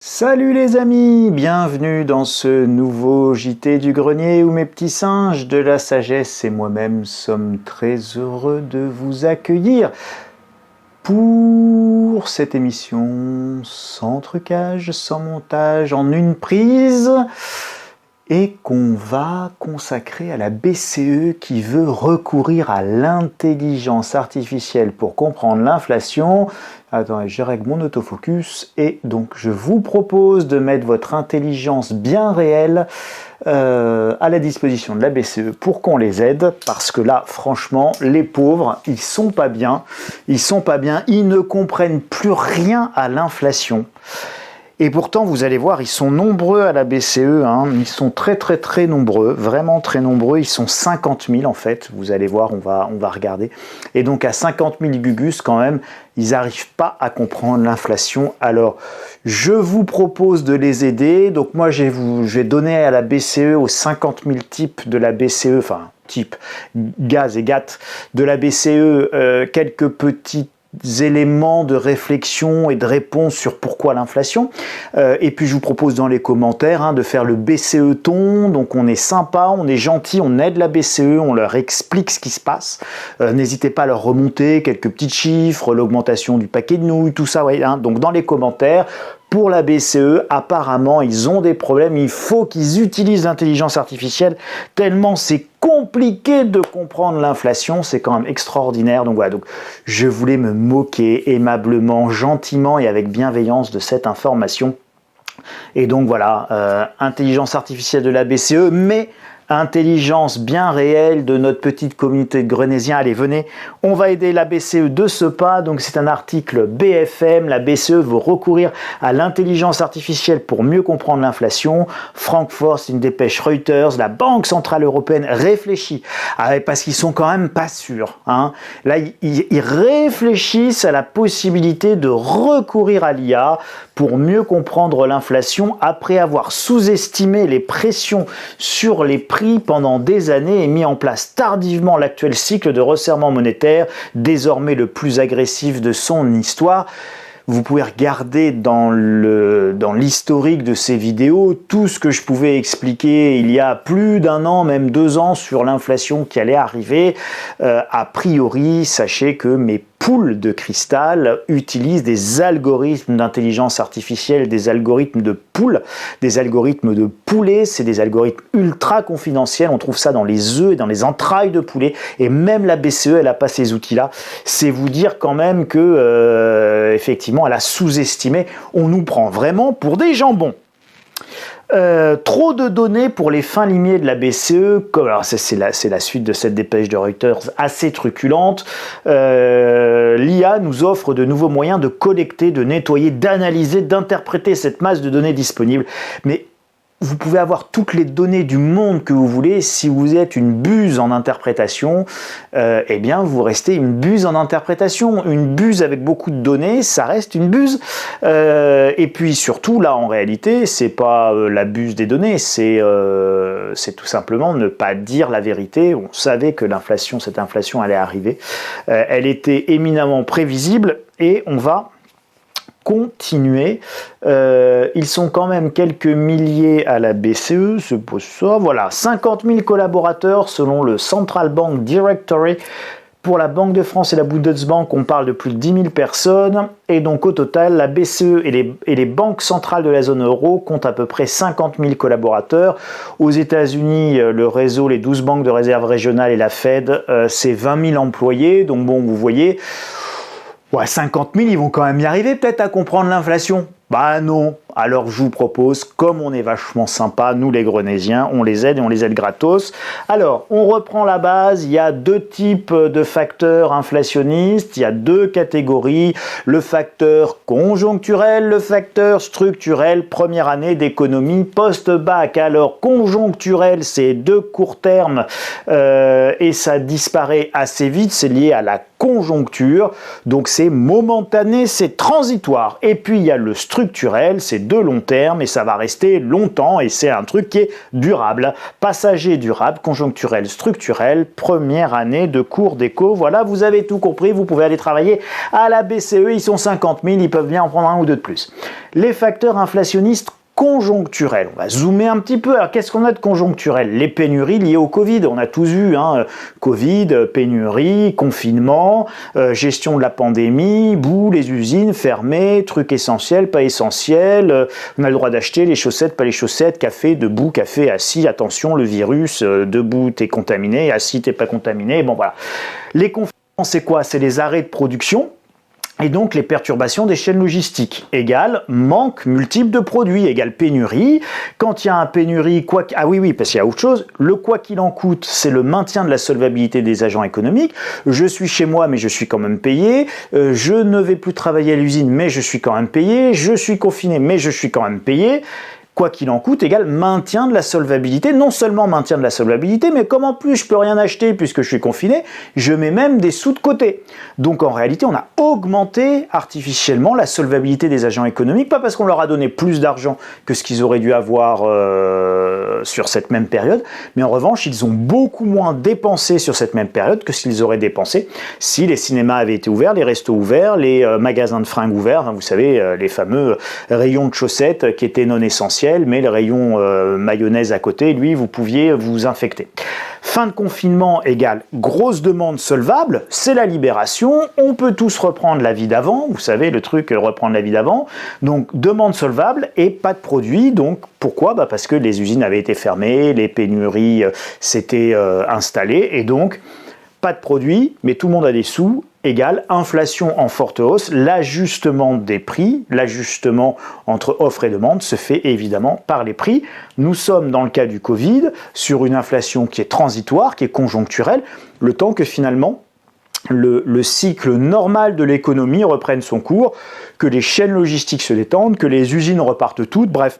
Salut les amis, bienvenue dans ce nouveau JT du grenier où mes petits singes de la sagesse et moi-même sommes très heureux de vous accueillir pour cette émission sans trucage, sans montage, en une prise et qu'on va consacrer à la BCE qui veut recourir à l'intelligence artificielle pour comprendre l'inflation. Attends, je règle mon autofocus et donc je vous propose de mettre votre intelligence bien réelle à la disposition de la BCE pour qu'on les aide, parce que là, franchement, les pauvres, ils sont pas bien, ils ne comprennent plus rien à l'inflation. Et pourtant, vous allez voir, ils sont nombreux à la BCE, hein. Ils sont très nombreux, vraiment très nombreux, ils sont 50 000 en fait, vous allez voir, on va regarder. Et donc à 50 000 gugus quand même, ils n'arrivent pas à comprendre l'inflation. Alors, je vous propose de les aider. Donc moi, je vais donner à la BCE, aux 50 000 types de la BCE, enfin, type gaz et GAT de la BCE, quelques petites éléments de réflexion et de réponse sur pourquoi l'inflation. Et puis je vous propose dans les commentaires de faire le BCE ton. Donc on est sympa, on est gentil, on aide la BCE, on leur explique ce qui se passe. N'hésitez pas à leur remonter quelques petits chiffres, l'augmentation du paquet de nouilles, tout ça. Ouais, donc dans les commentaires. Pour la BCE, apparemment, ils ont des problèmes. Il faut qu'ils utilisent l'intelligence artificielle tellement c'est compliqué de comprendre l'inflation. C'est quand même extraordinaire. Donc voilà, donc je voulais me moquer aimablement, gentiment et avec bienveillance de cette information. Et donc voilà, intelligence artificielle de la BCE, mais intelligence bien réelle de notre petite communauté de Grenaisiens. Allez, venez, on va aider la BCE de ce pas. Donc c'est un article BFM, la BCE veut recourir à l'intelligence artificielle pour mieux comprendre l'inflation. Francfort, c'est une dépêche Reuters, la Banque Centrale Européenne réfléchit, parce qu'ils sont quand même pas sûrs. Là, ils réfléchissent à la possibilité de recourir à l'IA pour mieux comprendre l'inflation après avoir sous-estimé les pressions sur les prix pendant des années et mis en place tardivement l'actuel cycle de resserrement monétaire, désormais le plus agressif de son histoire. Vous pouvez regarder dans l'historique de ces vidéos tout ce que je pouvais expliquer il y a plus d'un an, même 2 ans, sur l'inflation qui allait arriver. A priori, sachez que mes poules de cristal utilisent des algorithmes d'intelligence artificielle, des algorithmes de poules, des algorithmes de poulet, c'est des algorithmes ultra confidentiels, on trouve ça dans les œufs et dans les entrailles de poulet, et même la BCE, elle n'a pas ces outils-là. C'est vous dire quand même que, effectivement, elle a sous-estimé, on nous prend vraiment pour des jambons. Trop de données pour les fins limiers de la BCE, alors c'est la suite de cette dépêche de Reuters assez truculente. L'IA nous offre de nouveaux moyens de collecter, de nettoyer, d'analyser, d'interpréter cette masse de données disponibles. Mais vous pouvez avoir toutes les données du monde que vous voulez, si vous êtes une buse en interprétation, eh bien vous restez une buse en interprétation. Une buse avec beaucoup de données, ça reste une buse. Et puis surtout, là en réalité, c'est pas la buse des données, c'est tout simplement ne pas dire la vérité. On savait que cette inflation allait arriver. Elle était éminemment prévisible et on va continuer. Ils sont quand même quelques milliers à la BCE, se pose ça. Voilà, 50 000 collaborateurs selon le Central Bank Directory. Pour la Banque de France et la Bundesbank, on parle de plus de 10 000 personnes. Et donc au total, la BCE et les banques centrales de la zone euro comptent à peu près 50 000 collaborateurs. Aux États-Unis, le réseau, les 12 banques de réserve régionales et la Fed, c'est 20 000 employés. Donc bon, vous voyez, 50 000, ils vont quand même y arriver peut-être à comprendre l'inflation. Bah non. Alors je vous propose, comme on est vachement sympa, nous les Grenaisiens, on les aide et on les aide gratos. Alors, on reprend la base, il y a 2 types de facteurs inflationnistes, il y a 2 catégories, le facteur conjoncturel, le facteur structurel, première année d'économie post-bac. Alors, conjoncturel, c'est de court terme et ça disparaît assez vite, c'est lié à la conjoncture, donc c'est momentané, c'est transitoire. Et puis il y a le structurel, structurel, c'est de long terme et ça va rester longtemps et c'est un truc qui est durable. Passager durable, conjoncturel, structurel, première année de cours d'éco. Voilà, vous avez tout compris, vous pouvez aller travailler à la BCE, ils sont 50 000, ils peuvent bien en prendre un ou deux de plus. Les facteurs inflationnistes conjoncturel. On va zoomer un petit peu. Alors, qu'est-ce qu'on a de conjoncturel? Les pénuries liées au Covid. On a tous vu, Covid, pénurie, confinement, gestion de la pandémie, les usines fermées, trucs essentiels, pas essentiels. On a le droit d'acheter les chaussettes, pas les chaussettes, café, debout, café, assis. Attention, le virus, debout, t'es contaminé, assis, t'es pas contaminé. Bon, voilà. Les confinements, c'est quoi? C'est les arrêts de production. Et donc les perturbations des chaînes logistiques égale manque multiple de produits, égale pénurie. Quand il y a un pénurie, parce qu'il y a autre chose, le quoi qu'il en coûte, c'est le maintien de la solvabilité des agents économiques. Je suis chez moi, mais je suis quand même payé. Je ne vais plus travailler à l'usine, mais je suis quand même payé. Je suis confiné, mais je suis quand même payé. Quoi qu'il en coûte égale maintien de la solvabilité, non seulement maintien de la solvabilité, mais comme en plus je peux rien acheter puisque je suis confiné, je mets même des sous de côté. Donc en réalité, on a augmenté artificiellement la solvabilité des agents économiques, pas parce qu'on leur a donné plus d'argent que ce qu'ils auraient dû avoir sur cette même période, mais en revanche, ils ont beaucoup moins dépensé sur cette même période que ce qu'ils auraient dépensé si les cinémas avaient été ouverts, les restos ouverts, les magasins de fringues ouverts, vous savez, les fameux rayons de chaussettes qui étaient non essentiels, mais le rayon mayonnaise à côté, lui, vous pouviez vous infecter. Fin de confinement égale grosse demande solvable, c'est la libération, on peut tous reprendre la vie d'avant, vous savez le truc reprendre la vie d'avant, donc demande solvable et pas de produits, donc pourquoi? Parce que les usines avaient été fermées, les pénuries s'étaient installées et donc pas de produits, mais tout le monde a des sous, égale inflation en forte hausse, l'ajustement des prix, l'ajustement entre offre et demande se fait évidemment par les prix. Nous sommes dans le cas du Covid sur une inflation qui est transitoire, qui est conjoncturelle, le temps que finalement le cycle normal de l'économie reprenne son cours, que les chaînes logistiques se détendent, que les usines repartent toutes, bref,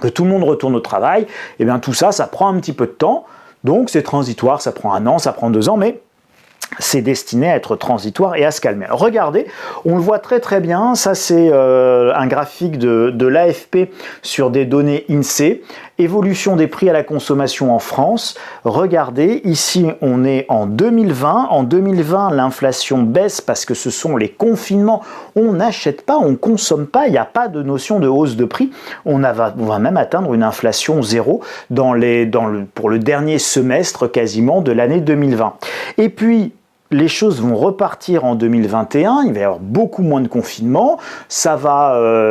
que tout le monde retourne au travail, et bien tout ça, ça prend un petit peu de temps, donc c'est transitoire, ça prend 1 an, ça prend 2 ans, mais c'est destiné à être transitoire et à se calmer. Alors, regardez, on le voit très très bien, ça c'est un graphique de l'AFP sur des données INSEE, évolution des prix à la consommation en France. Regardez, ici on est en 2020, en 2020 l'inflation baisse parce que ce sont les confinements, on n'achète pas, on ne consomme pas, il n'y a pas de notion de hausse de prix, on va même atteindre une inflation zéro pour le dernier semestre quasiment de l'année 2020. Et puis, les choses vont repartir en 2021, il va y avoir beaucoup moins de confinement,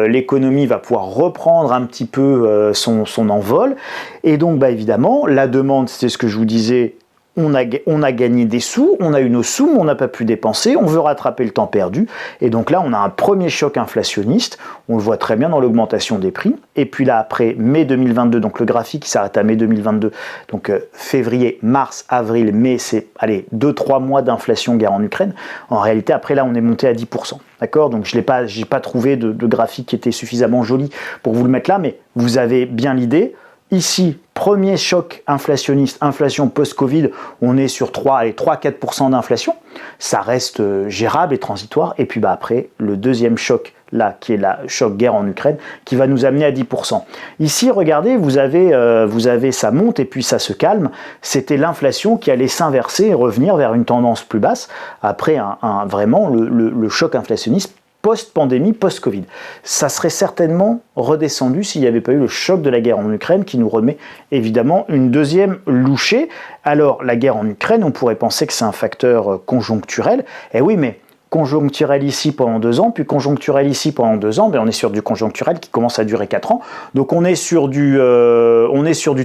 l'économie va pouvoir reprendre un petit peu son envol, et donc évidemment, la demande, c'est ce que je vous disais, on a gagné des sous, on a eu nos sous, mais on n'a pas pu dépenser, on veut rattraper le temps perdu, et donc là on a un premier choc inflationniste, on le voit très bien dans l'augmentation des prix, et puis là après mai 2022, donc le graphique qui s'arrête à mai 2022, donc février, mars, avril, mai, c'est 2-3 mois d'inflation guerre en Ukraine, en réalité après là on est monté à 10%, d'accord, donc j'ai pas trouvé de graphique qui était suffisamment joli pour vous le mettre là, mais vous avez bien l'idée. Ici, premier choc inflationniste, inflation post-Covid, on est sur 3-4% d'inflation. Ça reste gérable et transitoire. Et puis après, le deuxième choc, là, qui est la choc guerre en Ukraine, qui va nous amener à 10%. Ici, regardez, vous avez ça monte et puis ça se calme. C'était l'inflation qui allait s'inverser et revenir vers une tendance plus basse après vraiment le choc inflationniste post-pandémie, post-Covid. Ça serait certainement redescendu s'il n'y avait pas eu le choc de la guerre en Ukraine qui nous remet évidemment une deuxième louchée. Alors, la guerre en Ukraine, on pourrait penser que c'est un facteur conjoncturel. Eh oui, mais conjoncturel ici pendant 2 ans, puis conjoncturel ici pendant 2 ans, on est sur du conjoncturel qui commence à durer 4 ans. Donc on est sur du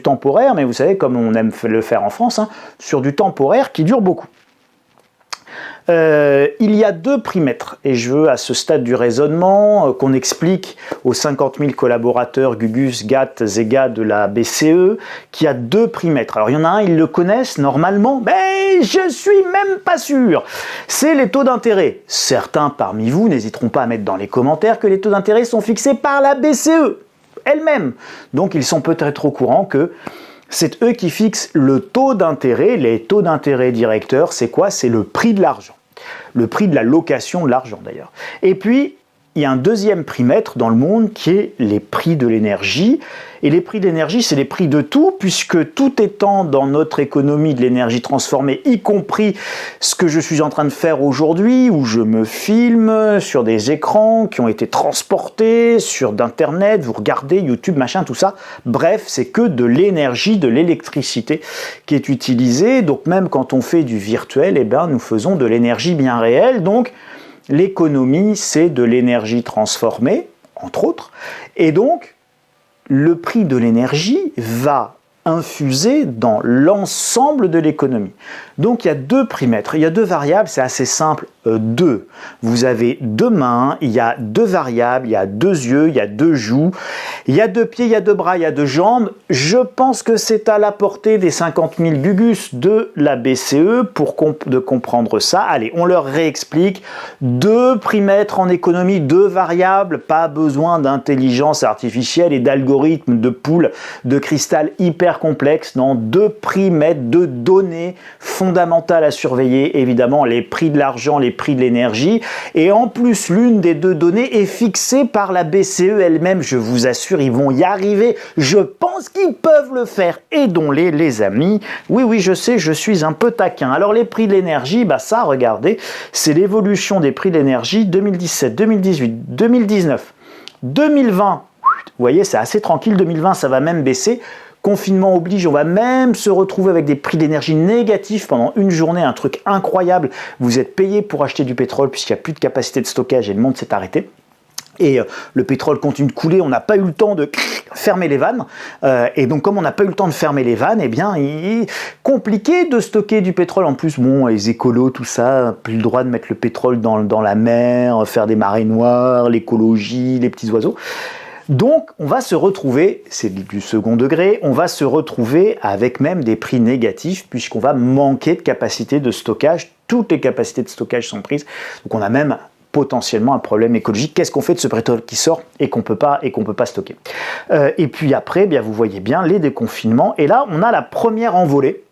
temporaire, mais vous savez, comme on aime le faire en France, sur du temporaire qui dure beaucoup. Il y a 2 primètres et je veux à ce stade du raisonnement qu'on explique aux 50 000 collaborateurs Gugus, GATT, Zega de la BCE qu'il y a 2 primètres. Alors il y en a un, ils le connaissent normalement, mais je suis même pas sûr. C'est les taux d'intérêt. Certains parmi vous n'hésiteront pas à mettre dans les commentaires que les taux d'intérêt sont fixés par la BCE elle-même. Donc ils sont peut-être au courant que c'est eux qui fixent le taux d'intérêt. Les taux d'intérêt directeurs, c'est quoi? C'est le prix de l'argent. Le prix de la location de l'argent d'ailleurs. Et puis, il y a un deuxième primètre dans le monde qui est les prix de l'énergie. Et les prix de l'énergie, c'est les prix de tout, puisque tout étant dans notre économie de l'énergie transformée, y compris ce que je suis en train de faire aujourd'hui, où je me filme sur des écrans qui ont été transportés sur d'internet, vous regardez YouTube, machin, tout ça. Bref, c'est que de l'énergie, de l'électricité qui est utilisée. Donc même quand on fait du virtuel, eh ben, nous faisons de l'énergie bien réelle. Donc l'économie, c'est de l'énergie transformée, entre autres. Et donc, le prix de l'énergie va infuser dans l'ensemble de l'économie. Donc il y a deux primètres, il y a deux variables, c'est assez simple, deux. Vous avez deux mains, il y a deux variables, il y a deux yeux, il y a deux joues, il y a deux pieds, il y a deux bras, il y a deux jambes. Je pense que c'est à la portée des 50 000 gugus de la BCE de comprendre ça. Allez, on leur réexplique. Deux primètres en économie, deux variables, pas besoin d'intelligence artificielle et d'algorithmes, de poules, de cristal hyper complexe, non, deux primètres, deux données fondamentales à surveiller, évidemment les prix de l'argent, les prix de l'énergie, et en plus l'une des deux données est fixée par la BCE elle-même. Je vous assure, ils vont y arriver, je pense qu'ils peuvent le faire, aidons-les les amis. Oui, je sais, je suis un peu taquin. Alors les prix de l'énergie, bah ça, regardez, c'est l'évolution des prix de l'énergie 2017, 2018, 2019, 2020, vous voyez, c'est assez tranquille, 2020 ça va même baisser. Confinement oblige, on va même se retrouver avec des prix d'énergie négatifs pendant une journée, un truc incroyable. Vous êtes payé pour acheter du pétrole puisqu'il n'y a plus de capacité de stockage et le monde s'est arrêté. Et le pétrole continue de couler, on n'a pas eu le temps de fermer les vannes. Et donc comme on n'a pas eu le temps de fermer les vannes, eh bien il est compliqué de stocker du pétrole. En plus, bon, les écolos, tout ça, plus le droit de mettre le pétrole dans la mer, faire des marées noires, l'écologie, les petits oiseaux. Donc, on va se retrouver, c'est du second degré, on va se retrouver avec même des prix négatifs puisqu'on va manquer de capacité de stockage. Toutes les capacités de stockage sont prises. Donc, on a même potentiellement un problème écologique. Qu'est-ce qu'on fait de ce pétrole qui sort et qu'on peut pas stocker? Et puis après, bien, vous voyez bien les déconfinements. Et là, on a la première envolée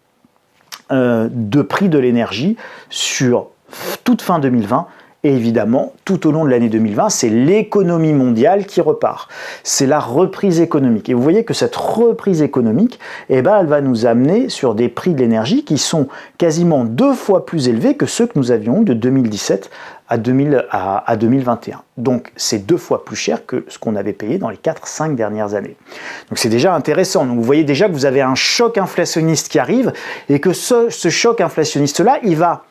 de prix de l'énergie sur toute fin 2020. Et évidemment, tout au long de l'année 2020, c'est l'économie mondiale qui repart. C'est la reprise économique. Et vous voyez que cette reprise économique, eh ben, elle va nous amener sur des prix de l'énergie qui sont quasiment 2 fois plus élevés que ceux que nous avions eu de 2017 à 2021. Donc, c'est 2 fois plus cher que ce qu'on avait payé dans les 4-5 dernières années. Donc, c'est déjà intéressant. Donc, vous voyez déjà que vous avez un choc inflationniste qui arrive et que ce choc inflationniste-là, il va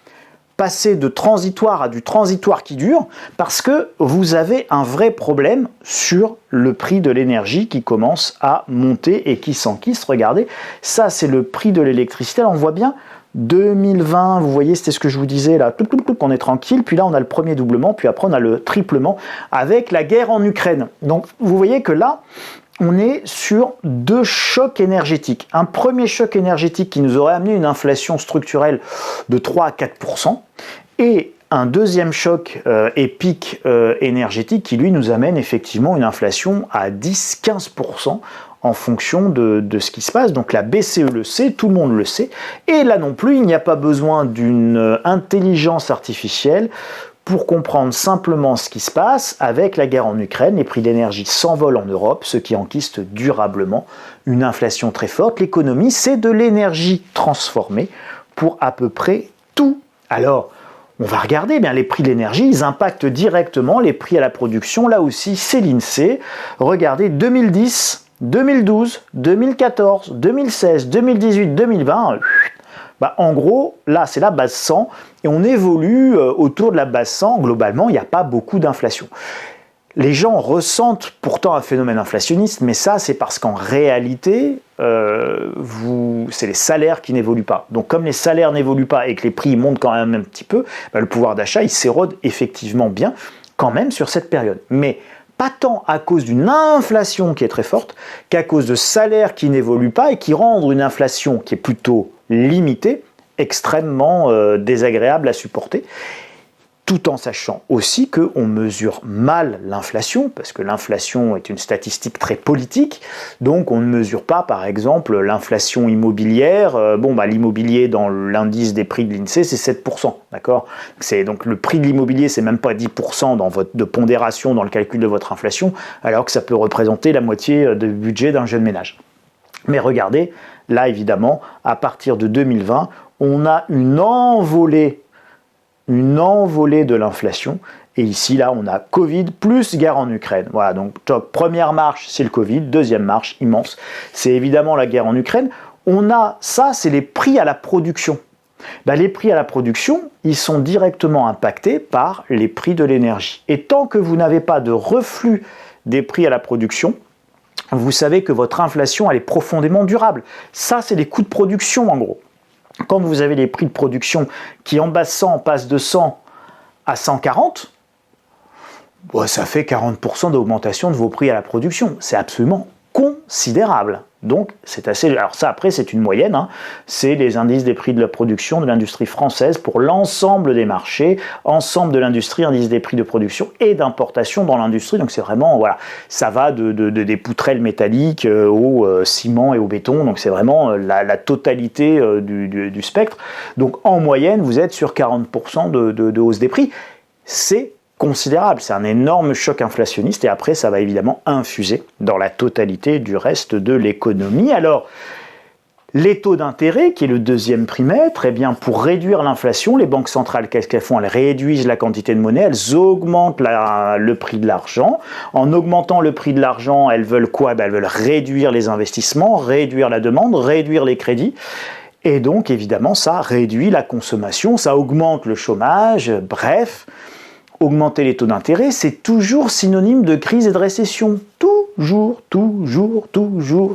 passer de transitoire à du transitoire qui dure parce que vous avez un vrai problème sur le prix de l'énergie qui commence à monter et qui s'enquiste. Regardez, ça c'est le prix de l'électricité. Alors on voit bien 2020, vous voyez, c'était ce que je vous disais là, on est tranquille, puis là on a le premier doublement, puis après on a le triplement avec la guerre en Ukraine. Donc vous voyez que là, on est sur 2 chocs énergétiques. Un premier choc énergétique qui nous aurait amené une inflation structurelle de 3 à 4%, et un deuxième choc épique énergétique qui lui nous amène effectivement une inflation à 10-15% en fonction de ce qui se passe. Donc la BCE le sait, tout le monde le sait, et là non plus il n'y a pas besoin d'une intelligence artificielle pour comprendre simplement ce qui se passe. Avec la guerre en Ukraine, les prix d'énergie s'envolent en Europe, ce qui enquiste durablement une inflation très forte. L'économie, c'est de l'énergie transformée pour à peu près tout. Alors, on va regarder, bien, les prix de l'énergie, ils impactent directement les prix à la production. Là aussi, c'est l'INSEE. Regardez, 2010, 2012, 2014, 2016, 2018, 2020... Bah, en gros, là, c'est la base 100 et on évolue autour de la base 100. Globalement, il n'y a pas beaucoup d'inflation. Les gens ressentent pourtant un phénomène inflationniste, mais ça, c'est parce qu'en réalité, c'est les salaires qui n'évoluent pas. Donc, comme les salaires n'évoluent pas et que les prix montent quand même un petit peu, bah, le pouvoir d'achat, il s'érode effectivement bien quand même sur cette période. Mais pas tant à cause d'une inflation qui est très forte qu'à cause de salaires qui n'évoluent pas et qui rendent une inflation qui est plutôt limitée, extrêmement désagréable à supporter. tout en sachant aussi qu'on mesure mal l'inflation, parce que l'inflation est une statistique très politique, donc on ne mesure pas, par exemple, l'inflation immobilière. L'immobilier dans l'indice des prix de l'INSEE, c'est 7%, d'accord ? Donc le prix de l'immobilier, c'est même pas 10% de pondération dans le calcul de votre inflation, alors que ça peut représenter la moitié du budget d'un jeune ménage. Mais regardez, là, évidemment, à partir de 2020, on a une envolée de l'inflation. Et ici, là, on a Covid plus guerre en Ukraine. Voilà, donc première marche, c'est le Covid. Deuxième marche, immense, c'est évidemment la guerre en Ukraine. Ça, c'est les prix à la production. Les prix à la production, ils sont directement impactés par les prix de l'énergie. Et tant que vous n'avez pas de reflux des prix à la production, vous savez que votre inflation, elle est profondément durable. Ça, c'est les coûts de production, en gros. Quand vous avez les prix de production qui, en bas 100, passent de 100 à 140, ça fait 40% d'augmentation de vos prix à la production. C'est absolument considérable. Donc, c'est assez... Alors ça, après, c'est une moyenne. C'est les indices des prix de la production de l'industrie française pour l'ensemble des marchés, ensemble de l'industrie, indice des prix de production et d'importation dans l'industrie. Donc, c'est vraiment, ça va des poutrelles métalliques au ciment et au béton. Donc, c'est vraiment la totalité du spectre. Donc, en moyenne, vous êtes sur 40% de hausse des prix. C'est considérable, c'est un énorme choc inflationniste et après ça va évidemment infuser dans la totalité du reste de l'économie. Alors, les taux d'intérêt, qui est le deuxième primètre, pour réduire l'inflation, les banques centrales, qu'est-ce qu'elles font ? Elles réduisent la quantité de monnaie, elles augmentent le prix de l'argent. En augmentant le prix de l'argent, elles veulent quoi ? Elles veulent réduire les investissements, réduire la demande, réduire les crédits. Et donc, évidemment, ça réduit la consommation, ça augmente le chômage, bref. Augmenter les taux d'intérêt, c'est toujours synonyme de crise et de récession. Toujours.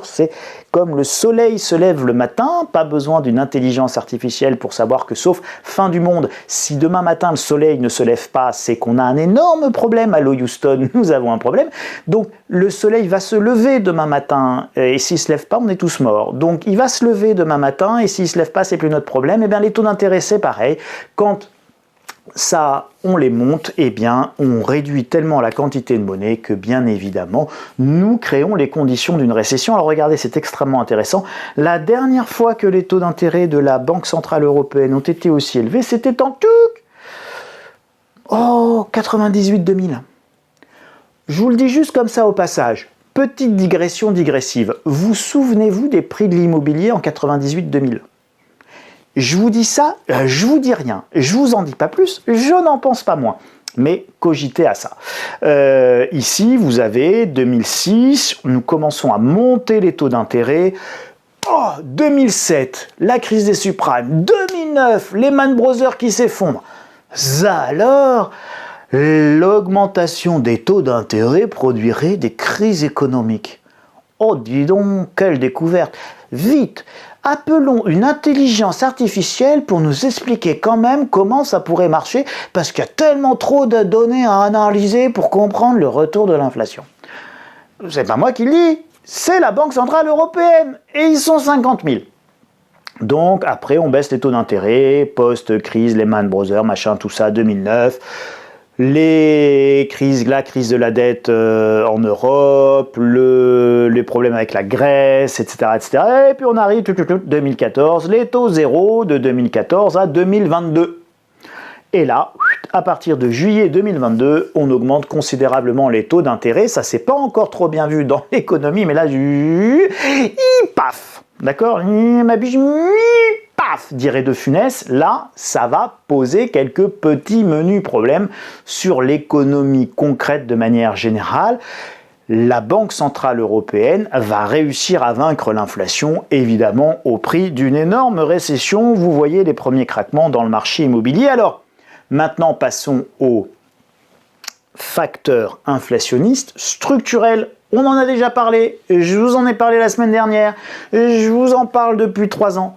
C'est comme le soleil se lève le matin, pas besoin d'une intelligence artificielle pour savoir que, sauf fin du monde, si demain matin le soleil ne se lève pas, c'est qu'on a un énorme problème. Allô Houston, nous avons un problème. Donc le soleil va se lever demain matin, et s'il ne se lève pas, on est tous morts. Donc il va se lever demain matin, et s'il ne se lève pas, c'est plus notre problème. Les taux d'intérêt, c'est pareil. Quand on les monte, on réduit tellement la quantité de monnaie que, bien évidemment, nous créons les conditions d'une récession. Alors regardez, c'est extrêmement intéressant. La dernière fois que les taux d'intérêt de la Banque Centrale Européenne ont été aussi élevés, c'était en 98-2000. Je vous le dis juste comme ça au passage. Petite digression digressive. Vous souvenez-vous des prix de l'immobilier en 98-2000 ? Je vous dis ça, je vous dis rien, je vous en dis pas plus, je n'en pense pas moins. Mais cogitez à ça. Ici, vous avez 2006, nous commençons à monter les taux d'intérêt. 2007, la crise des subprimes. 2009, Lehman Brothers qui s'effondrent. Alors, l'augmentation des taux d'intérêt produirait des crises économiques. Oh, dis donc, quelle découverte! Vite! Appelons une intelligence artificielle pour nous expliquer quand même comment ça pourrait marcher, parce qu'il y a tellement trop de données à analyser pour comprendre le retour de l'inflation. C'est pas moi qui le dis, c'est la Banque Centrale Européenne, et ils sont 50 000. Donc après, on baisse les taux d'intérêt, post-crise, Lehman Brothers, machin, tout ça, 2009. La crise de la dette en Europe, les problèmes avec la Grèce, etc., etc. Et puis on arrive, 2014, les taux zéro de 2014 à 2022. Et là, à partir de juillet 2022, on augmente considérablement les taux d'intérêt. Ça s'est pas encore trop bien vu dans l'économie, mais là, paf, d'accord, ma biche, paf, dirait De Funès, là, ça va poser quelques petits menus problèmes sur l'économie concrète de manière générale. La Banque Centrale Européenne va réussir à vaincre l'inflation, évidemment, au prix d'une énorme récession. Vous voyez les premiers craquements dans le marché immobilier. Alors, maintenant, passons aux facteurs inflationnistes structurels. On en a déjà parlé, je vous en ai parlé la semaine dernière, je vous en parle depuis 3 ans.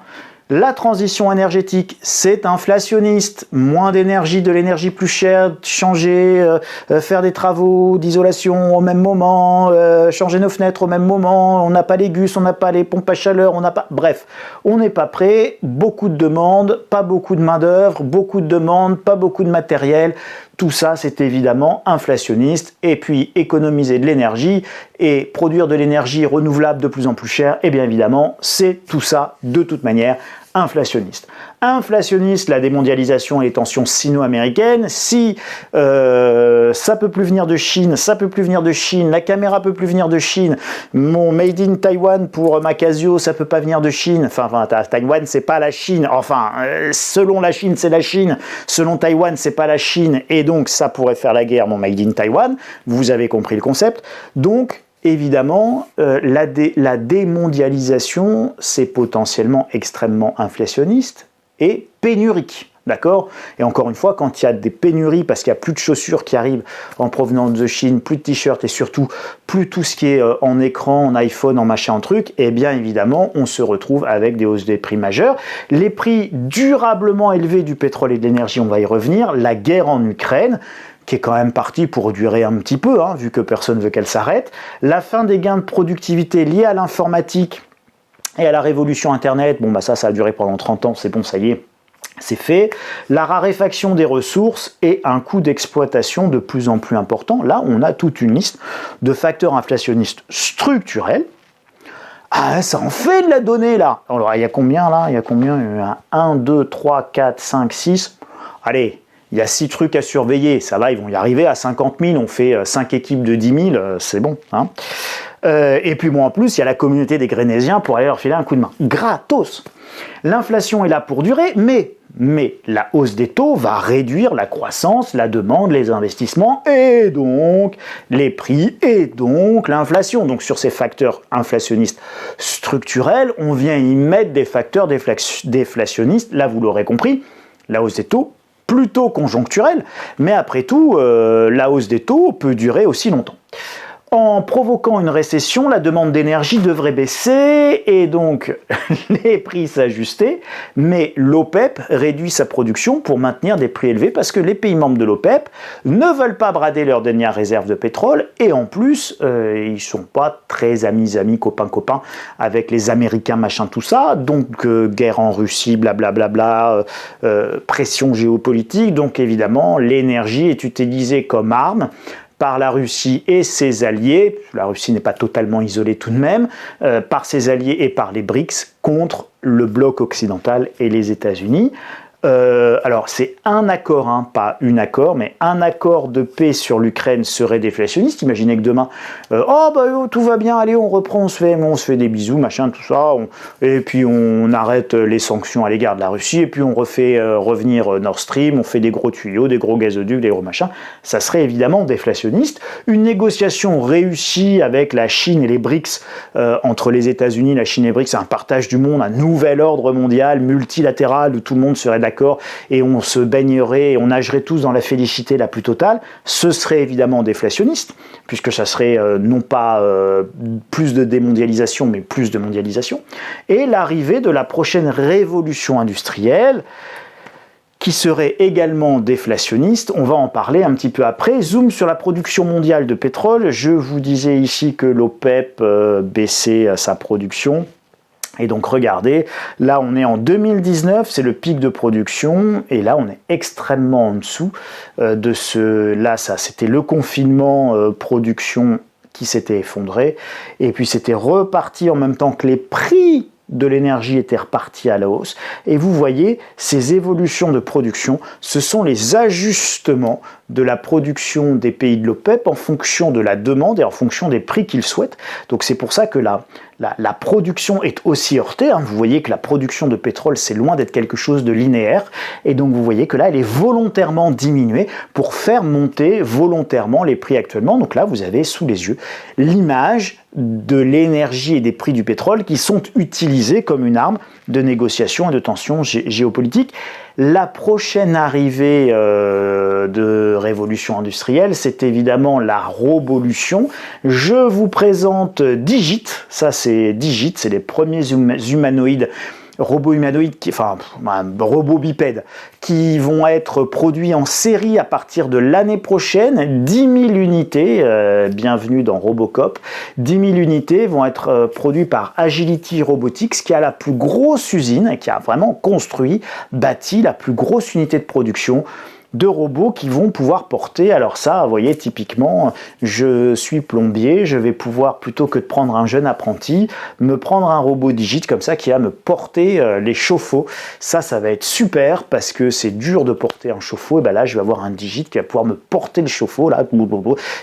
La transition énergétique, c'est inflationniste. Moins d'énergie, de l'énergie plus chère, changer, faire des travaux d'isolation au même moment, changer nos fenêtres au même moment, on n'a pas les gus, on n'a pas les pompes à chaleur, on n'a pas... Bref, on n'est pas prêt, beaucoup de demandes, pas beaucoup de main-d'œuvre, beaucoup de demandes, pas beaucoup de matériel. Tout ça, c'est évidemment inflationniste. Et puis, économiser de l'énergie et produire de l'énergie renouvelable de plus en plus chère, eh bien évidemment, c'est tout ça, de toute manière, inflationniste. Inflationniste, la démondialisation et les tensions sino-américaines. Si ça peut plus venir de Chine, ça peut plus venir de Chine, la caméra peut plus venir de Chine, mon Made in Taiwan pour ma Casio, ça peut pas venir de Chine. Enfin Taïwan, c'est pas la Chine. Enfin, selon la Chine, c'est la Chine. Selon Taïwan, c'est pas la Chine. Et donc, ça pourrait faire la guerre, mon Made in Taiwan. Vous avez compris le concept. Donc, évidemment, la démondialisation, c'est potentiellement extrêmement inflationniste et pénurique, d'accord? Et encore une fois, quand il y a des pénuries, parce qu'il n'y a plus de chaussures qui arrivent en provenance de Chine, plus de t-shirts et surtout plus tout ce qui est en écran, en iPhone, en machin, en truc, eh bien évidemment, on se retrouve avec des hausses des prix majeures. Les prix durablement élevés du pétrole et de l'énergie, on va y revenir. La guerre en Ukraine, qui est quand même partie pour durer un petit peu, hein, vu que personne ne veut qu'elle s'arrête. La fin des gains de productivité liés à l'informatique et à la révolution Internet, bon bah ça a duré pendant 30 ans, c'est bon, ça y est, c'est fait. La raréfaction des ressources et un coût d'exploitation de plus en plus important. Là, on a toute une liste de facteurs inflationnistes structurels. Ah, ça en fait de la donnée, là. Alors, il y a combien, là? Il y a combien? 1, 2, 3, 4, 5, 6. Allez, il y a 6 trucs à surveiller. Ça va, ils vont y arriver à 50 000. On fait 5 équipes de 10 000. C'est bon, hein. Et puis, bon, en plus, il y a la communauté des Graynésiens pour aller leur filer un coup de main. Gratos! L'inflation est là pour durer, mais la hausse des taux va réduire la croissance, la demande, les investissements, et donc les prix, et donc l'inflation. Donc sur ces facteurs inflationnistes structurels, on vient y mettre des facteurs déflationnistes, là vous l'aurez compris, la hausse des taux, plutôt conjoncturelle, mais après tout, la hausse des taux peut durer aussi longtemps. En provoquant une récession, la demande d'énergie devrait baisser et donc les prix s'ajuster, mais l'OPEP réduit sa production pour maintenir des prix élevés parce que les pays membres de l'OPEP ne veulent pas brader leurs dernières réserves de pétrole et en plus, ils ne sont pas très amis, copains avec les Américains, machin, tout ça, donc guerre en Russie, blablabla, pression géopolitique, donc évidemment l'énergie est utilisée comme arme par la Russie et ses alliés, la Russie n'est pas totalement isolée tout de même, par ses alliés et par les BRICS contre le bloc occidental et les États-Unis. Alors c'est un accord, hein, pas un accord, mais un accord de paix sur l'Ukraine serait déflationniste. Imaginez que demain, tout va bien, allez on reprend, on se fait des bisous, machin, tout ça, et puis on arrête les sanctions à l'égard de la Russie, et puis on refait revenir Nord Stream, on fait des gros tuyaux, des gros gazoducs, des gros machins. Ça serait évidemment déflationniste. Une négociation réussie avec la Chine et les BRICS, entre les États-Unis, la Chine et les BRICS, c'est un partage du monde, un nouvel ordre mondial multilatéral où tout le monde serait d'accord et on se baignerait et on nagerait tous dans la félicité la plus totale, ce serait évidemment déflationniste, puisque ça serait non pas plus de démondialisation, mais plus de mondialisation. Et l'arrivée de la prochaine révolution industrielle, qui serait également déflationniste, on va en parler un petit peu après. Zoom sur la production mondiale de pétrole, je vous disais ici que l'OPEP baissait sa production. Et donc regardez, là on est en 2019, c'est le pic de production, et là on est extrêmement en dessous de ce... Là ça c'était le confinement production qui s'était effondré, et puis c'était reparti en même temps que les prix de l'énergie étaient repartis à la hausse. Et vous voyez, ces évolutions de production, ce sont les ajustements de la production des pays de l'OPEP en fonction de la demande et en fonction des prix qu'ils souhaitent. Donc c'est pour ça que la production est aussi heurtée. Vous voyez que la production de pétrole, c'est loin d'être quelque chose de linéaire. Et donc vous voyez que là, elle est volontairement diminuée pour faire monter volontairement les prix actuellement. Donc là, vous avez sous les yeux l'image de l'énergie et des prix du pétrole qui sont utilisés comme une arme de négociation et de tension géopolitique. La prochaine arrivée de révolution industrielle, c'est évidemment la robolution. Je vous présente Digit, ça c'est Digit, c'est les premiers humanoïdes robots humanoïdes, robots bipèdes, qui vont être produits en série à partir de l'année prochaine. 10 000 unités, bienvenue dans Robocop, 10 000 unités vont être produites par Agility Robotics, qui a la plus grosse usine, qui a vraiment bâti la plus grosse unité de production de robots qui vont pouvoir porter, alors ça, vous voyez, typiquement, je suis plombier, je vais pouvoir, plutôt que de prendre un jeune apprenti, me prendre un robot Digit comme ça qui va me porter les chauffe-eau. Ça va être super parce que c'est dur de porter un chauffe-eau, et ben là, je vais avoir un Digit qui va pouvoir me porter le chauffe-eau, là,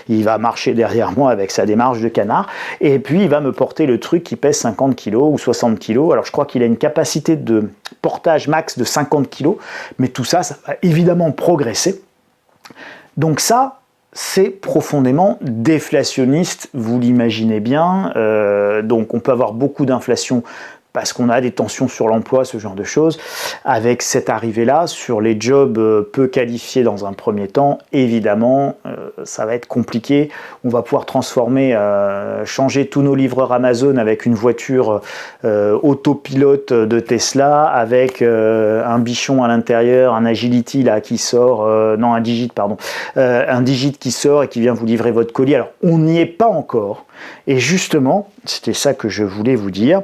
il va marcher derrière moi avec sa démarche de canard, et puis il va me porter le truc qui pèse 50 kg ou 60 kg. Alors je crois qu'il a une capacité de portage max de 50 kg, mais tout ça va évidemment progresser. Donc ça, c'est profondément déflationniste, vous l'imaginez bien. Donc on peut avoir beaucoup d'inflation parce qu'on a des tensions sur l'emploi, ce genre de choses. Avec cette arrivée-là, sur les jobs peu qualifiés dans un premier temps, évidemment, ça va être compliqué. On va pouvoir changer tous nos livreurs Amazon avec une voiture autopilote de Tesla, avec un bichon à l'intérieur, un Agility là qui sort, un Digit, pardon, un Digit qui sort et qui vient vous livrer votre colis. Alors, on n'y est pas encore. Et justement, c'était ça que je voulais vous dire,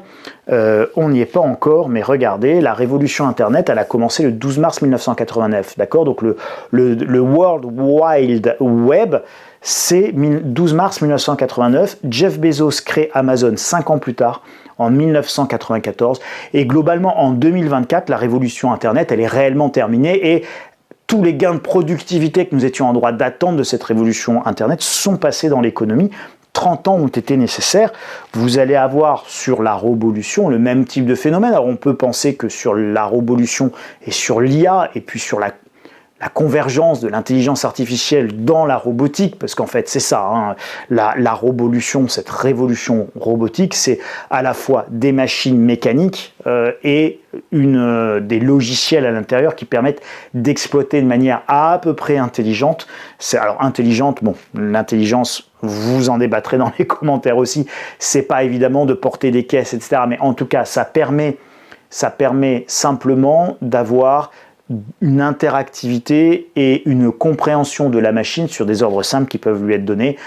on n'y est pas encore, mais regardez, la révolution Internet, elle a commencé le 12 mars 1989, d'accord? Donc le World Wide Web, c'est 12 mars 1989, Jeff Bezos crée Amazon 5 ans plus tard, en 1994, et globalement en 2024, la révolution Internet, elle est réellement terminée, et tous les gains de productivité que nous étions en droit d'attendre de cette révolution Internet sont passés dans l'économie. 30 ans ont été nécessaires. Vous allez avoir sur la robolution le même type de phénomène. Alors on peut penser que sur la robolution et sur l'IA et puis sur la convergence de l'intelligence artificielle dans la robotique, parce qu'en fait c'est ça, hein, la robolution, cette révolution robotique, c'est à la fois des machines mécaniques et des logiciels à l'intérieur qui permettent d'exploiter de manière à peu près intelligente. Alors intelligente, bon, l'intelligence, vous en débattrez dans les commentaires aussi, c'est pas évidemment de porter des caisses, etc. Mais en tout cas, ça permet simplement d'avoir une interactivité et une compréhension de la machine sur des ordres simples qui peuvent lui être donnés.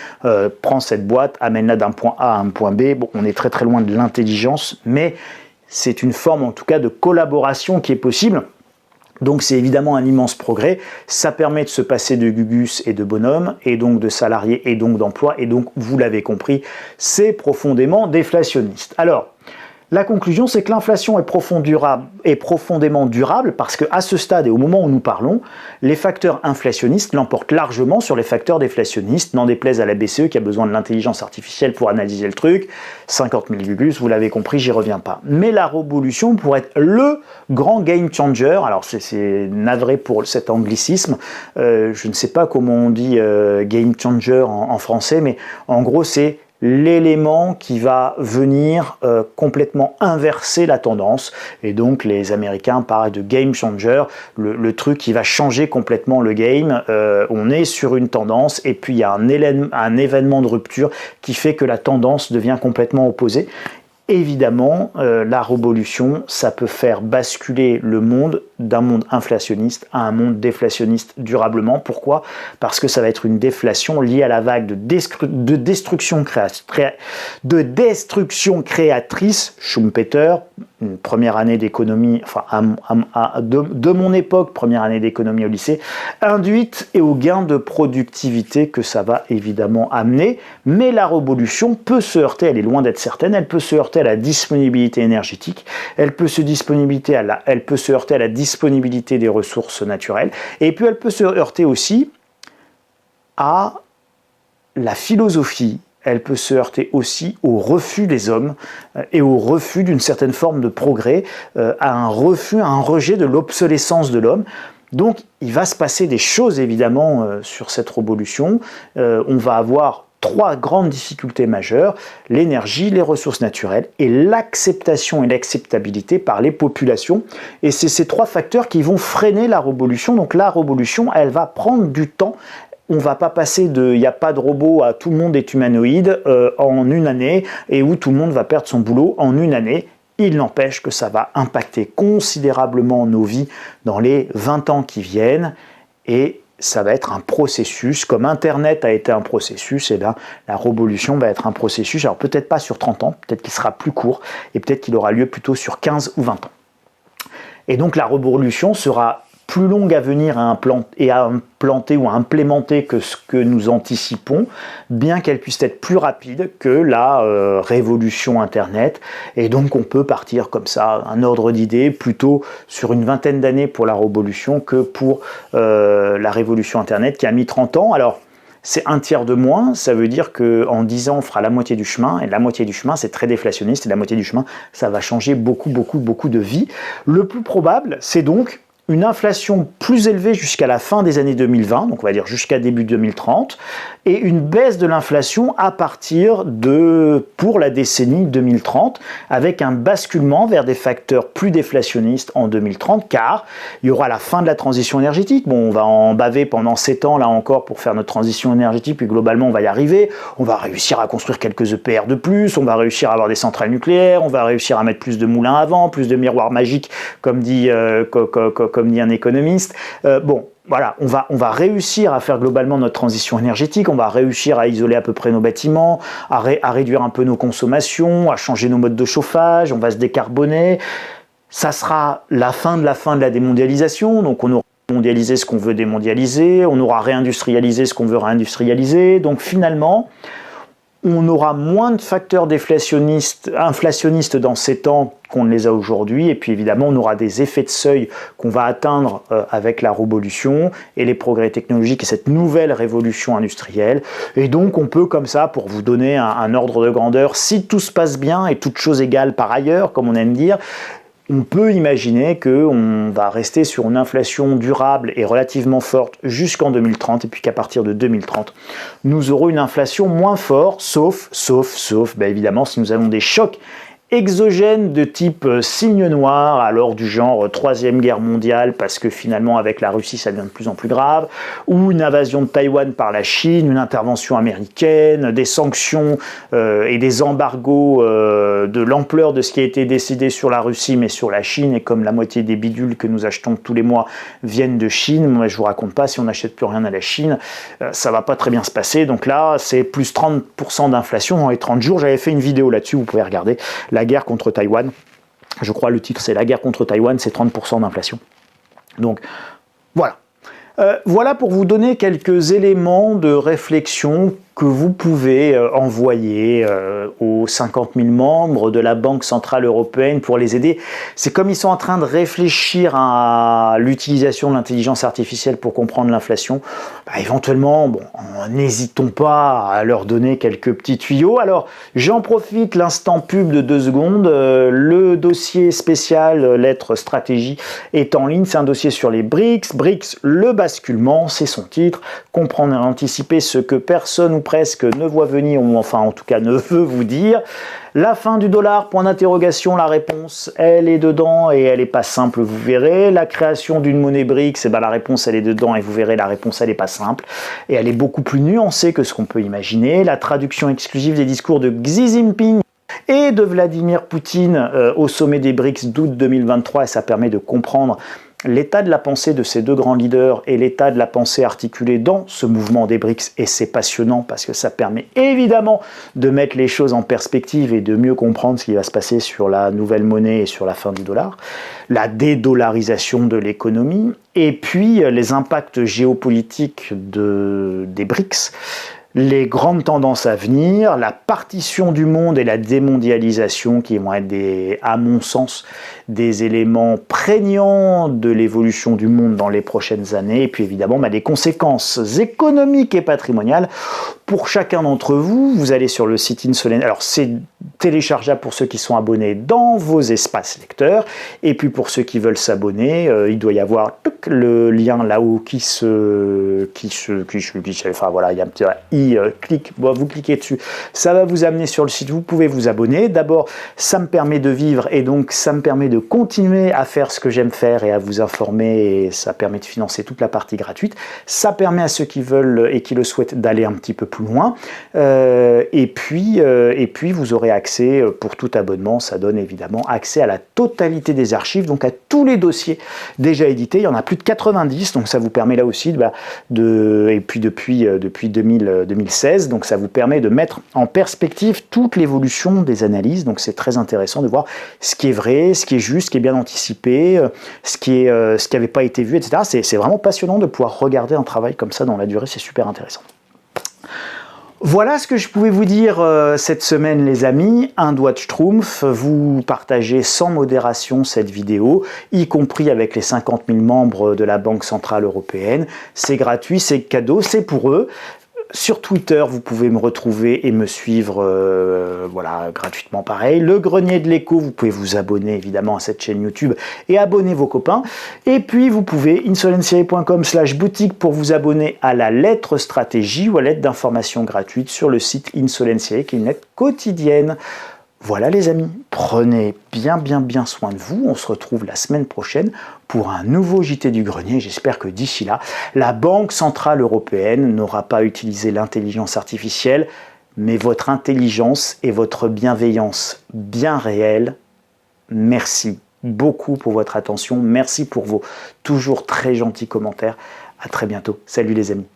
Prends cette boîte, amène-la d'un point A à un point B. Bon, on est très très loin de l'intelligence, mais c'est une forme en tout cas de collaboration qui est possible. Donc c'est évidemment un immense progrès. Ça permet de se passer de gugus et de bonhommes, et donc de salariés et donc d'emplois, et donc vous l'avez compris, c'est profondément déflationniste. Alors, la conclusion, c'est que l'inflation est profondément durable parce qu'à ce stade et au moment où nous parlons, les facteurs inflationnistes l'emportent largement sur les facteurs déflationnistes, n'en déplaise à la BCE qui a besoin de l'intelligence artificielle pour analyser le truc. 50 000 gugus, vous l'avez compris, j'y reviens pas. Mais la révolution pourrait être le grand game changer. Alors c'est navré pour cet anglicisme, je ne sais pas comment on dit game changer en français, mais en gros c'est l'élément qui va venir complètement inverser la tendance, et donc les Américains parlent de game changer, le truc qui va changer complètement le game. On est sur une tendance et puis il y a un événement de rupture qui fait que la tendance devient complètement opposée. Évidemment, la révolution, ça peut faire basculer le monde d'un monde inflationniste à un monde déflationniste durablement. Pourquoi? Parce que ça va être une déflation liée à la vague de destruction créatrice, Schumpeter, une première année d'économie, enfin de mon époque, première année d'économie au lycée, induite et au gain de productivité que ça va évidemment amener. Mais la révolution peut se heurter, elle est loin d'être certaine, elle peut se heurter à la disponibilité énergétique, elle peut se heurter à la disponibilité des ressources naturelles, et puis elle peut se heurter aussi à la philosophie. Elle peut se heurter aussi au refus des hommes et au refus d'une certaine forme de progrès, à un rejet de l'obsolescence de l'homme. Donc il va se passer des choses évidemment sur cette révolution. On va avoir 3 grandes difficultés majeures: l'énergie, les ressources naturelles et l'acceptation et l'acceptabilité par les populations. Et c'est ces 3 facteurs qui vont freiner la révolution. Donc la révolution, elle va prendre du temps. On va pas passer de il n'y a pas de robot à tout le monde est humanoïde en une année, et où tout le monde va perdre son boulot en une année. Il n'empêche que ça va impacter considérablement nos vies dans les 20 ans qui viennent et ça va être un processus, comme Internet a été un processus, et là, la révolution va être un processus, alors peut-être pas sur 30 ans, peut-être qu'il sera plus court, et peut-être qu'il aura lieu plutôt sur 15 ou 20 ans. Et donc la révolution sera plus longue à venir à implanter ou à implémenter que ce que nous anticipons, bien qu'elle puisse être plus rapide que la révolution Internet. Et donc on peut partir comme ça, un ordre d'idées, plutôt sur une vingtaine d'années pour la révolution que pour la révolution Internet qui a mis 30 ans. Alors, c'est un tiers de moins, ça veut dire qu'en 10 ans, on fera la moitié du chemin, et la moitié du chemin, c'est très déflationniste, et la moitié du chemin, ça va changer beaucoup de vies. Le plus probable, c'est donc une inflation plus élevée jusqu'à la fin des années 2020, donc on va dire jusqu'à début 2030, et une baisse de l'inflation à partir pour la décennie 2030, avec un basculement vers des facteurs plus déflationnistes en 2030, car il y aura la fin de la transition énergétique. Bon, on va en baver pendant 7 ans là encore pour faire notre transition énergétique, puis globalement on va y arriver, on va réussir à construire quelques EPR de plus, on va réussir à avoir des centrales nucléaires, on va réussir à mettre plus de moulins à vent, plus de miroirs magiques, comme dit un économiste. Voilà, on va réussir à faire globalement notre transition énergétique, on va réussir à isoler à peu près nos bâtiments, à réduire un peu nos consommations, à changer nos modes de chauffage, on va se décarboner. Ça sera la fin de la démondialisation, donc on aura mondialisé ce qu'on veut démondialiser, on aura réindustrialisé ce qu'on veut réindustrialiser, donc finalement, on aura moins de facteurs inflationnistes dans ces temps qu'on ne les a aujourd'hui, et puis évidemment on aura des effets de seuil qu'on va atteindre avec la révolution et les progrès technologiques et cette nouvelle révolution industrielle. Et donc on peut comme ça, pour vous donner un ordre de grandeur, si tout se passe bien et toutes choses égales par ailleurs, comme on aime dire, on peut imaginer qu'on va rester sur une inflation durable et relativement forte jusqu'en 2030, et puis qu'à partir de 2030, nous aurons une inflation moins forte, sauf évidemment, si nous avons des chocs exogènes de type signe noir, alors du genre Troisième Guerre mondiale, parce que finalement avec la Russie ça devient de plus en plus grave, ou une invasion de Taïwan par la Chine, une intervention américaine, des sanctions et des embargos de l'ampleur de ce qui a été décidé sur la Russie mais sur la Chine, et comme la moitié des bidules que nous achetons tous les mois viennent de Chine, moi je vous raconte pas, si on n'achète plus rien à la Chine, ça va pas très bien se passer. Donc là c'est plus 30% d'inflation dans les 30 jours, j'avais fait une vidéo là-dessus, vous pouvez regarder. La guerre contre Taïwan, je crois le titre c'est la guerre contre Taïwan, c'est 30% d'inflation. Donc voilà. Voilà pour vous donner quelques éléments de réflexion que vous pouvez envoyer aux 50 000 membres de la Banque Centrale Européenne pour les aider. C'est comme ils sont en train de réfléchir à l'utilisation de l'intelligence artificielle pour comprendre l'inflation. Éventuellement, n'hésitons pas à leur donner quelques petits tuyaux. Alors, j'en profite, l'instant pub de 2 secondes. Le dossier spécial lettres stratégie est en ligne. C'est un dossier sur les BRICS. BRICS, le basculement, c'est son titre. Comprendre et anticiper ce que personne ou presque ne voit venir, ou enfin en tout cas ne veut vous dire. La fin du dollar, point d'interrogation, la réponse, elle est dedans et elle n'est pas simple, vous verrez. La création d'une monnaie BRICS, la réponse, elle est dedans et vous verrez, la réponse, elle n'est pas simple. Et elle est beaucoup plus nuancée que ce qu'on peut imaginer. La traduction exclusive des discours de Xi Jinping et de Vladimir Poutine au sommet des BRICS d'août 2023, et ça permet de comprendre l'état de la pensée de ces deux grands leaders et l'état de la pensée articulée dans ce mouvement des BRICS, et c'est passionnant parce que ça permet évidemment de mettre les choses en perspective et de mieux comprendre ce qui va se passer sur la nouvelle monnaie et sur la fin du dollar, la dédollarisation de l'économie, et puis les impacts géopolitiques des BRICS, les grandes tendances à venir, la partition du monde et la démondialisation qui vont être, à mon sens, des éléments prégnants de l'évolution du monde dans les prochaines années, et puis évidemment des conséquences économiques et patrimoniales pour chacun d'entre vous. Vous allez sur le site Insolène, alors c'est téléchargeable pour ceux qui sont abonnés dans vos espaces lecteurs, et puis pour ceux qui veulent s'abonner, il doit y avoir le lien là-haut enfin voilà, il y a un petit vous cliquez dessus, ça va vous amener sur le site, vous pouvez vous abonner. D'abord, ça me permet de vivre et donc ça me permet de continuer à faire ce que j'aime faire et à vous informer, et ça permet de financer toute la partie gratuite. Ça permet à ceux qui veulent et qui le souhaitent d'aller un petit peu plus plus loin. Et puis, vous aurez accès, pour tout abonnement, ça donne évidemment accès à la totalité des archives, donc à tous les dossiers déjà édités. Il y en a plus de 90, donc ça vous permet là aussi, et puis depuis 2016, donc ça vous permet de mettre en perspective toute l'évolution des analyses. Donc c'est très intéressant de voir ce qui est vrai, ce qui est juste, ce qui est bien anticipé, ce qui n'avait pas été vu, etc. C'est vraiment passionnant de pouvoir regarder un travail comme ça dans la durée, c'est super intéressant. Voilà ce que je pouvais vous dire cette semaine, les amis. Un doigt de schtroumpf, vous partagez sans modération cette vidéo, y compris avec les 50 000 membres de la Banque Centrale Européenne. C'est gratuit, c'est cadeau, c'est pour eux. Sur Twitter, vous pouvez me retrouver et me suivre voilà, gratuitement pareil. Le Grenier de l'Écho, vous pouvez vous abonner évidemment à cette chaîne YouTube et abonner vos copains. Et puis vous pouvez insolentiae.com/boutique pour vous abonner à la lettre stratégie ou à lettre d'information gratuite sur le site Insolentiae, qui est une lettre quotidienne. Voilà les amis, prenez bien soin de vous. On se retrouve la semaine prochaine pour un nouveau JT du Grenier. J'espère que d'ici là, la Banque Centrale Européenne n'aura pas utilisé l'intelligence artificielle, mais votre intelligence et votre bienveillance bien réelle. Merci beaucoup pour votre attention. Merci pour vos toujours très gentils commentaires. À très bientôt. Salut les amis.